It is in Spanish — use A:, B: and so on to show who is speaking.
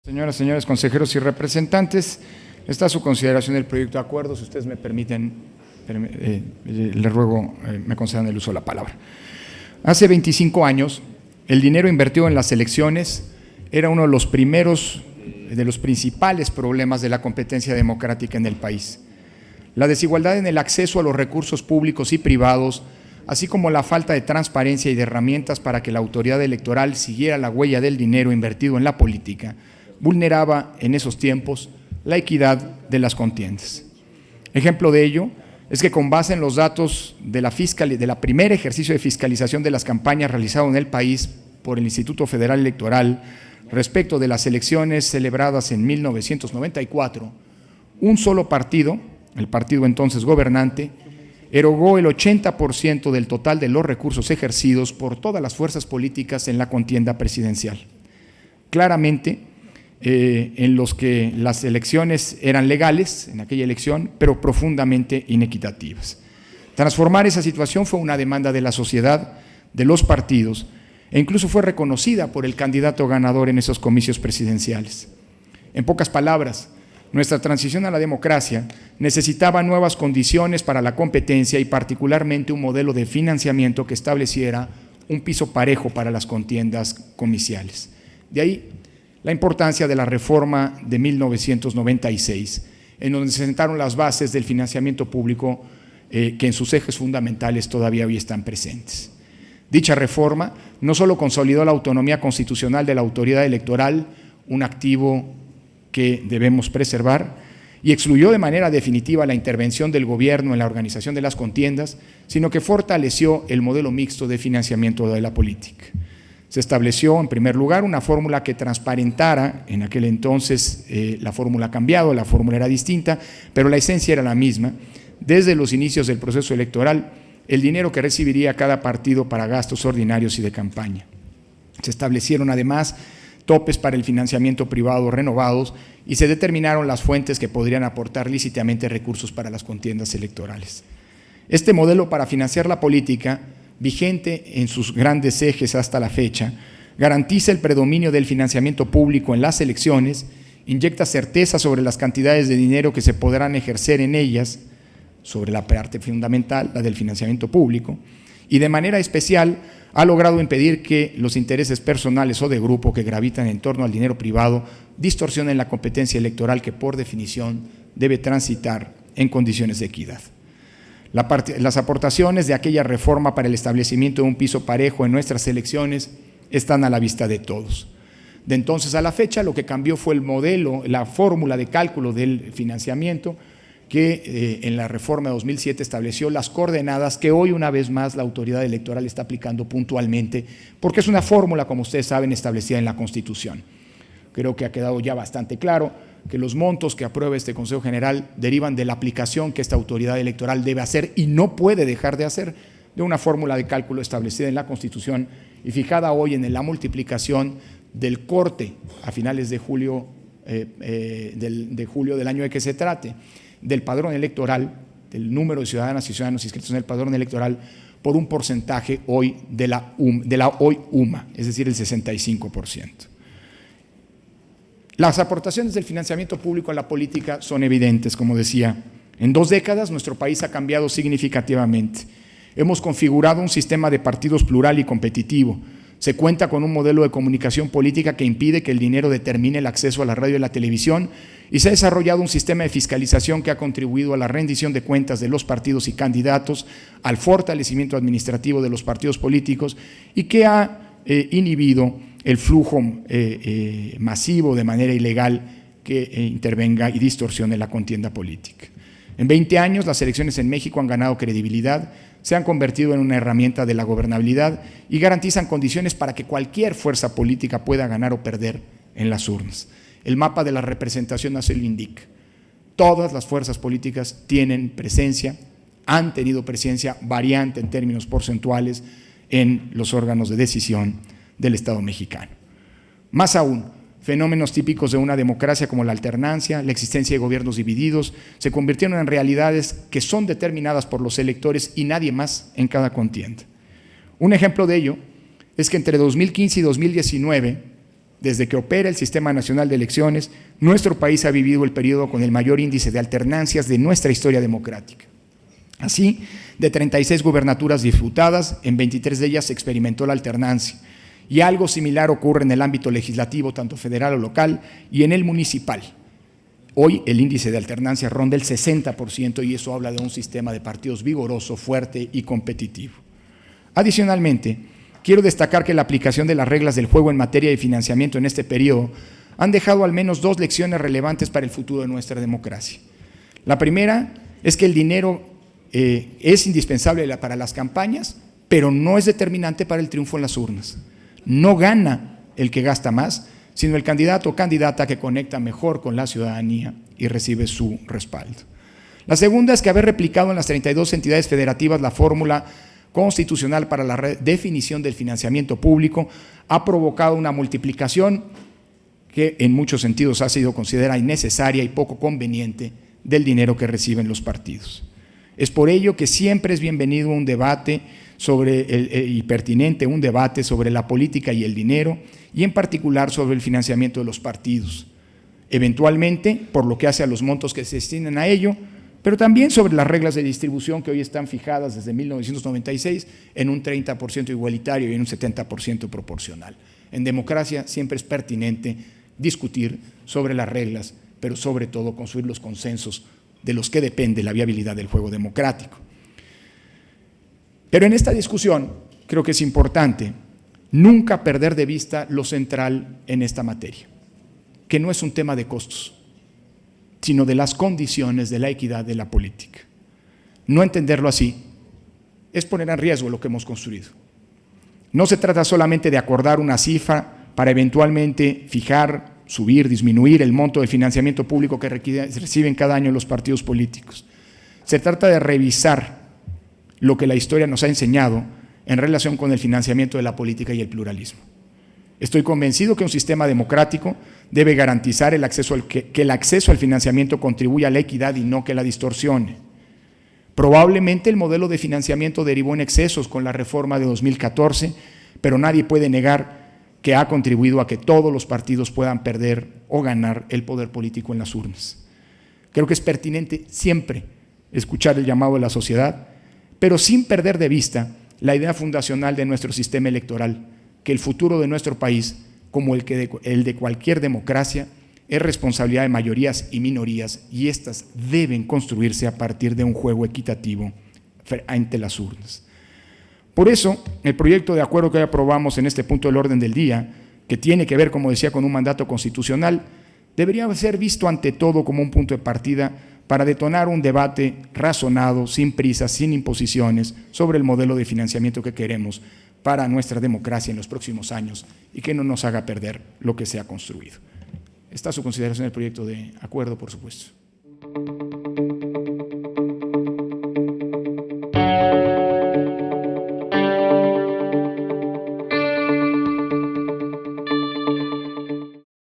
A: Señoras y señores consejeros y representantes, está a su consideración el proyecto de acuerdo. Si ustedes me permiten, les ruego me concedan el uso de la palabra. Hace 25 años, el dinero invertido en las elecciones era uno de los principales problemas de la competencia democrática en el país. La desigualdad en el acceso a los recursos públicos y privados, así como la falta de transparencia y de herramientas para que la autoridad electoral siguiera la huella del dinero invertido en la política, vulneraba en esos tiempos la equidad de las contiendas. Ejemplo de ello es que, con base en los datos de la primer ejercicio de fiscalización de las campañas realizado en el país por el Instituto Federal Electoral respecto de las elecciones celebradas en 1994, un solo partido, el partido entonces gobernante, erogó el 80% del total de los recursos ejercidos por todas las fuerzas políticas en la contienda presidencial. Claramente, en los que las elecciones eran legales en aquella elección, pero profundamente inequitativas. Transformar esa situación fue una demanda de la sociedad, de los partidos, e incluso fue reconocida por el candidato ganador en esos comicios presidenciales. En pocas palabras, nuestra transición a la democracia necesitaba nuevas condiciones para la competencia y particularmente un modelo de financiamiento que estableciera un piso parejo para las contiendas comiciales. De ahí la importancia de la reforma de 1996, en donde se sentaron las bases del financiamiento público que en sus ejes fundamentales todavía hoy están presentes. Dicha reforma no solo consolidó la autonomía constitucional de la autoridad electoral, un activo que debemos preservar, y excluyó de manera definitiva la intervención del gobierno en la organización de las contiendas, sino que fortaleció el modelo mixto de financiamiento de la política. Se estableció, en primer lugar, una fórmula que transparentara. En aquel entonces la fórmula ha cambiado, la fórmula era distinta, pero la esencia era la misma. Desde los inicios del proceso electoral, el dinero que recibiría cada partido para gastos ordinarios y de campaña. Se establecieron además topes para el financiamiento privado renovados y se determinaron las fuentes que podrían aportar lícitamente recursos para las contiendas electorales. Este modelo para financiar la política, vigente en sus grandes ejes hasta la fecha, garantiza el predominio del financiamiento público en las elecciones, inyecta certeza sobre las cantidades de dinero que se podrán ejercer en ellas, sobre la parte fundamental, la del financiamiento público, y de manera especial ha logrado impedir que los intereses personales o de grupo que gravitan en torno al dinero privado distorsionen la competencia electoral que, por definición, debe transitar en condiciones de equidad. Las aportaciones de aquella reforma para el establecimiento de un piso parejo en nuestras elecciones están a la vista de todos. De entonces a la fecha, lo que cambió fue el modelo, la fórmula de cálculo del financiamiento, que en la reforma de 2007 estableció las coordenadas que hoy, una vez más, la autoridad electoral está aplicando puntualmente, porque es una fórmula, como ustedes saben, establecida en la Constitución. Creo que ha quedado ya bastante claro que los montos que aprueba este Consejo General derivan de la aplicación que esta autoridad electoral debe hacer y no puede dejar de hacer de una fórmula de cálculo establecida en la Constitución y fijada hoy en la multiplicación del corte a finales de julio, del año de que se trate, del padrón electoral, del número de ciudadanas y ciudadanos inscritos en el padrón electoral, por un porcentaje hoy de la hoy UMA, es decir, el 65%. Las aportaciones del financiamiento público a la política son evidentes, como decía. En 2 décadas nuestro país ha cambiado significativamente. Hemos configurado un sistema de partidos plural y competitivo. Se cuenta con un modelo de comunicación política que impide que el dinero determine el acceso a la radio y la televisión, y se ha desarrollado un sistema de fiscalización que ha contribuido a la rendición de cuentas de los partidos y candidatos, al fortalecimiento administrativo de los partidos políticos y que ha inhibido el flujo masivo de manera ilegal que intervenga y distorsione la contienda política. En 20 años, las elecciones en México han ganado credibilidad, se han convertido en una herramienta de la gobernabilidad y garantizan condiciones para que cualquier fuerza política pueda ganar o perder en las urnas. El mapa de la representación así lo indica. Todas las fuerzas políticas tienen presencia, han tenido presencia variante en términos porcentuales en los órganos de decisión del Estado mexicano. Más aún, fenómenos típicos de una democracia como la alternancia, la existencia de gobiernos divididos, se convirtieron en realidades que son determinadas por los electores y nadie más en cada contienda. Un ejemplo de ello es que entre 2015 y 2019, desde que opera el Sistema Nacional de Elecciones, nuestro país ha vivido el periodo con el mayor índice de alternancias de nuestra historia democrática. Así, de 36 gubernaturas disputadas, en 23 de ellas se experimentó la alternancia, y algo similar ocurre en el ámbito legislativo, tanto federal o local, y en el municipal. Hoy el índice de alternancia ronda el 60% y eso habla de un sistema de partidos vigoroso, fuerte y competitivo. Adicionalmente, quiero destacar que la aplicación de las reglas del juego en materia de financiamiento en este periodo han dejado al menos 2 lecciones relevantes para el futuro de nuestra democracia. La primera es que el dinero es indispensable para las campañas, pero no es determinante para el triunfo en las urnas. No gana el que gasta más, sino el candidato o candidata que conecta mejor con la ciudadanía y recibe su respaldo. La segunda es que haber replicado en las 32 entidades federativas la fórmula constitucional para la definición del financiamiento público ha provocado una multiplicación que en muchos sentidos ha sido considerada innecesaria y poco conveniente del dinero que reciben los partidos. Es por ello que siempre es bienvenido un debate y pertinente un debate sobre la política y el dinero, y en particular sobre el financiamiento de los partidos, eventualmente por lo que hace a los montos que se destinan a ello, pero también sobre las reglas de distribución que hoy están fijadas desde 1996 en un 30% igualitario y en un 70% proporcional. En democracia siempre es pertinente discutir sobre las reglas, pero sobre todo construir los consensos de los que depende la viabilidad del juego democrático. Pero en esta discusión creo que es importante nunca perder de vista lo central en esta materia, que no es un tema de costos, sino de las condiciones de la equidad de la política. No entenderlo así es poner en riesgo lo que hemos construido. No se trata solamente de acordar una cifra para eventualmente fijar, subir, disminuir el monto del financiamiento público que reciben cada año los partidos políticos. Se trata de revisar lo que la historia nos ha enseñado en relación con el financiamiento de la política y el pluralismo. Estoy convencido que un sistema democrático debe garantizar que el acceso al financiamiento contribuya a la equidad y no que la distorsione. Probablemente el modelo de financiamiento derivó en excesos con la reforma de 2014, pero nadie puede negar que ha contribuido a que todos los partidos puedan perder o ganar el poder político en las urnas. Creo que es pertinente siempre escuchar el llamado de la sociedad, pero sin perder de vista la idea fundacional de nuestro sistema electoral, que el futuro de nuestro país, como el de cualquier democracia, es responsabilidad de mayorías y minorías, y éstas deben construirse a partir de un juego equitativo ante las urnas. Por eso, el proyecto de acuerdo que hoy aprobamos en este punto del orden del día, que tiene que ver, como decía, con un mandato constitucional, debería ser visto ante todo como un punto de partida para detonar un debate razonado, sin prisas, sin imposiciones, sobre el modelo de financiamiento que queremos para nuestra democracia en los próximos años y que no nos haga perder lo que se ha construido. Está a su consideración el proyecto de acuerdo, por supuesto.